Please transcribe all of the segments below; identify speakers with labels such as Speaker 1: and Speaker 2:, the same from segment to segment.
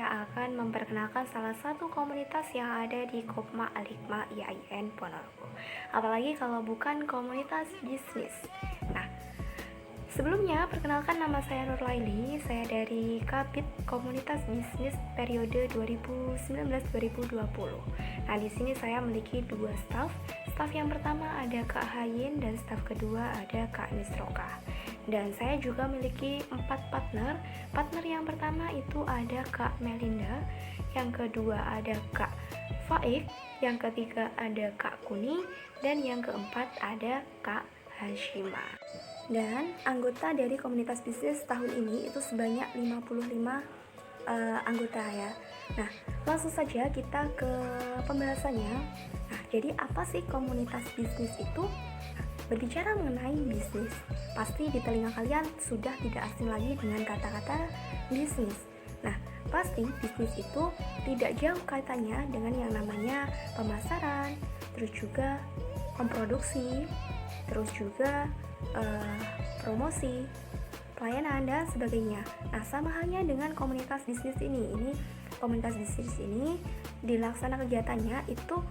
Speaker 1: saya akan memperkenalkan salah satu komunitas yang ada di Kopma Alikma IAIN Ponorogo. Apalagi kalau bukan komunitas bisnis. Nah, sebelumnya perkenalkan nama saya Nurlaili. Saya dari Kabit Komunitas Bisnis periode 2019-2020. Nah, di sini saya memiliki dua staf. Staf yang pertama ada Kak Hayin dan staf kedua ada Kak Nisroka. Dan saya juga memiliki 4 partner. Partner yang pertama itu ada Kak Melinda, yang kedua ada Kak Faik, yang ketiga ada Kak Kuni, dan yang keempat ada Kak Hashima. Dan anggota dari komunitas bisnis tahun ini itu sebanyak 55 anggota ya. Nah, langsung saja kita ke pembahasannya. Nah, jadi apa sih komunitas bisnis itu? Berbicara mengenai bisnis, pasti di telinga kalian sudah tidak asing lagi dengan kata-kata bisnis. Nah, pasti bisnis itu tidak jauh kaitannya dengan yang namanya pemasaran, terus juga memproduksi, terus juga promosi, pelayanan, dan sebagainya. Nah, sama halnya dengan komunitas bisnis ini. Komunitas bisnis ini dilaksana kegiatannya itu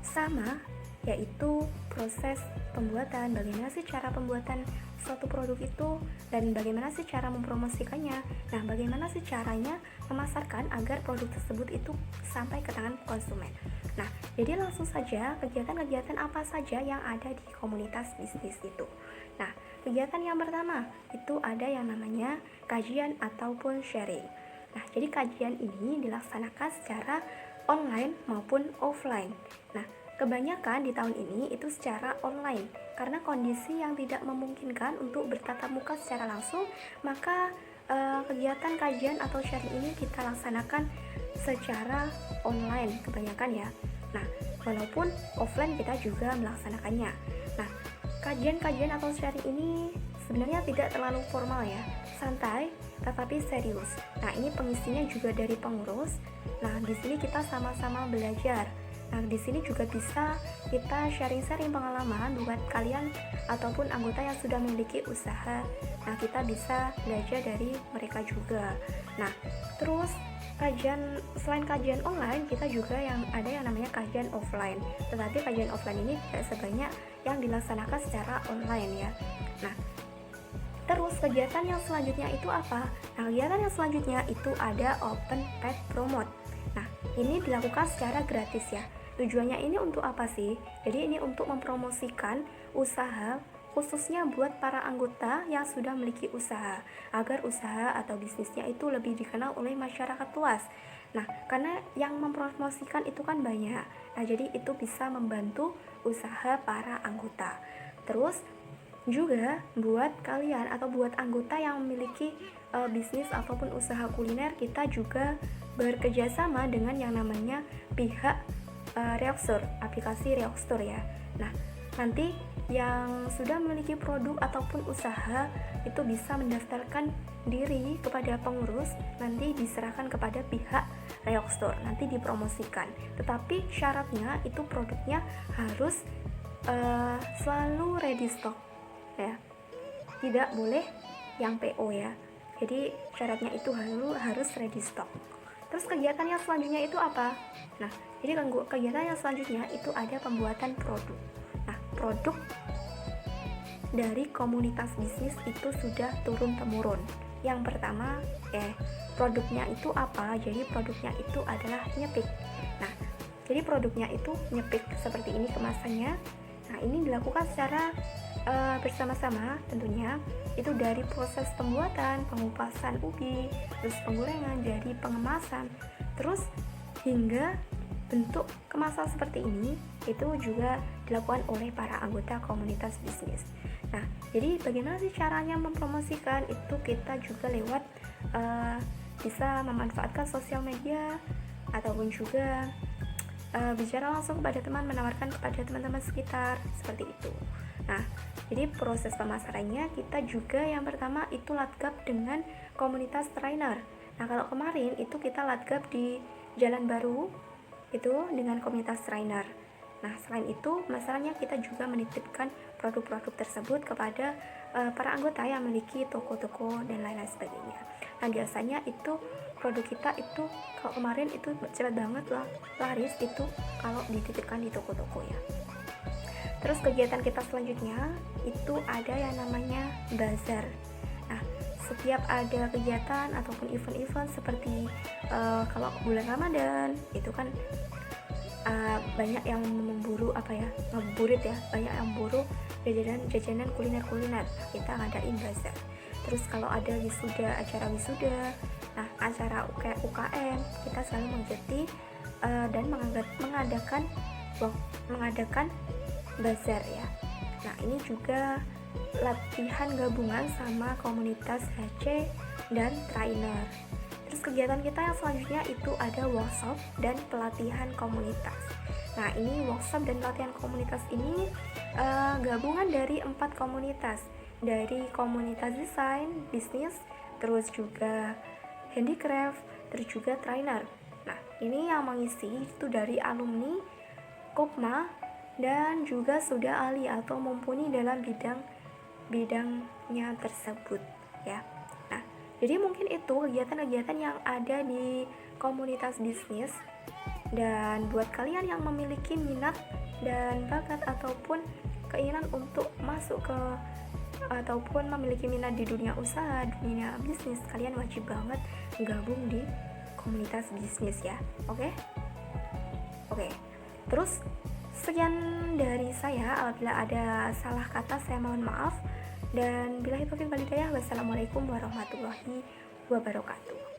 Speaker 1: sama, yaitu proses pembuatan, bagaimana sih cara pembuatan suatu produk itu, dan bagaimana sih cara mempromosikannya. Nah, bagaimana sih caranya memasarkan agar produk tersebut itu sampai ke tangan konsumen. Nah, jadi langsung saja kegiatan-kegiatan apa saja yang ada di komunitas bisnis itu. Nah, kegiatan yang pertama itu ada yang namanya kajian ataupun sharing. Nah, jadi kajian ini dilaksanakan secara online maupun offline. Nah, kebanyakan di tahun ini itu secara online, karena kondisi yang tidak memungkinkan untuk bertatap muka secara langsung, maka kegiatan kajian atau sharing ini kita laksanakan secara online kebanyakan ya. Nah, walaupun offline kita juga melaksanakannya. Nah, kajian-kajian atau sharing ini sebenarnya tidak terlalu formal ya, santai tetapi serius. Nah, ini pengisinya juga dari pengurus. Nah, di sini kita sama-sama belajar. Nah, di sini juga bisa kita sharing-sharing pengalaman buat kalian ataupun anggota yang sudah memiliki usaha. Nah, kita bisa belajar dari mereka juga. Nah, terus selain kajian online, kita juga yang ada yang namanya kajian offline. Tetapi kajian offline ini tidak sebanyak yang dilaksanakan secara online ya. Nah, terus kegiatan yang selanjutnya itu apa? Nah, kegiatan yang selanjutnya itu ada open paid promote. Nah, ini dilakukan secara gratis ya. Tujuannya ini untuk apa sih? Jadi ini untuk mempromosikan usaha, khususnya buat para anggota yang sudah memiliki usaha, agar usaha atau bisnisnya itu lebih dikenal oleh masyarakat luas. Nah, karena yang mempromosikan itu kan banyak. Nah, jadi itu bisa membantu usaha para anggota. Terus juga buat kalian atau buat anggota yang memiliki bisnis ataupun usaha kuliner, kita juga bekerja sama dengan yang namanya pihak Reokstore, aplikasi Reokstore ya. Nah, nanti yang sudah memiliki produk ataupun usaha itu bisa mendaftarkan diri kepada pengurus, nanti diserahkan kepada pihak Reokstore, nanti dipromosikan. Tetapi syaratnya itu produknya harus selalu ready stock ya, tidak boleh yang PO ya. Jadi syaratnya itu harus ready stock. Terus kegiatan yang selanjutnya itu apa? Nah, jadi kegiatan yang selanjutnya itu ada pembuatan produk. Nah, produk dari komunitas bisnis itu sudah turun-temurun. Yang pertama, produknya itu apa? Jadi produknya itu adalah nyepik. Nah, jadi produknya itu nyepik seperti ini kemasannya. Nah, ini dilakukan secara bersama-sama tentunya, itu dari proses pembuatan, pengupasan ubi, terus penggorengan, jadi pengemasan, terus hingga bentuk kemasan seperti ini itu juga dilakukan oleh para anggota komunitas bisnis. Nah, jadi bagaimana sih caranya mempromosikan itu? Kita juga lewat bisa memanfaatkan sosial media ataupun juga bicara langsung kepada teman, menawarkan kepada teman-teman sekitar seperti itu. Nah, jadi proses pemasarannya kita juga yang pertama itu ladgap dengan komunitas trainer. Nah, kalau kemarin itu kita ladgap di Jalan Baru itu dengan komunitas trainer. Nah, selain itu, masalahnya kita juga menitipkan produk-produk tersebut kepada para anggota yang memiliki toko-toko dan lain-lain sebagainya. Nah, biasanya itu produk kita itu kalau kemarin itu cepat banget lah laris itu kalau dititipkan di toko-toko ya. Terus kegiatan kita selanjutnya itu ada yang namanya bazar. Nah, setiap ada kegiatan ataupun event-event seperti kalau bulan Ramadan itu kan banyak yang memburu ngeburit ya, banyak yang buru jajanan kuliner. Kita ngadain bazar. Terus kalau ada acara wisuda, nah acara UKM kita selalu mengikuti dan mengadakan bazar ya. Nah, ini juga latihan gabungan sama komunitas HC dan trainer. Terus kegiatan kita yang selanjutnya itu ada workshop dan pelatihan komunitas. Nah, ini workshop dan pelatihan komunitas ini gabungan dari 4 komunitas, dari komunitas desain, bisnis, terus juga handicraft, terus juga trainer. Nah, ini yang mengisi itu dari alumni Kopma dan juga sudah ahli atau mumpuni dalam bidangnya tersebut ya. Nah, jadi mungkin itu kegiatan-kegiatan yang ada di komunitas bisnis. Dan buat kalian yang memiliki minat dan bakat ataupun keinginan untuk masuk ke ataupun memiliki minat di dunia usaha, dunia bisnis, kalian wajib banget gabung di komunitas bisnis ya. Oke. Terus sekian dari saya. Apabila ada salah kata saya mohon maaf, dan billahi taufiq wal hidayah. Wassalamualaikum warahmatullahi wabarakatuh.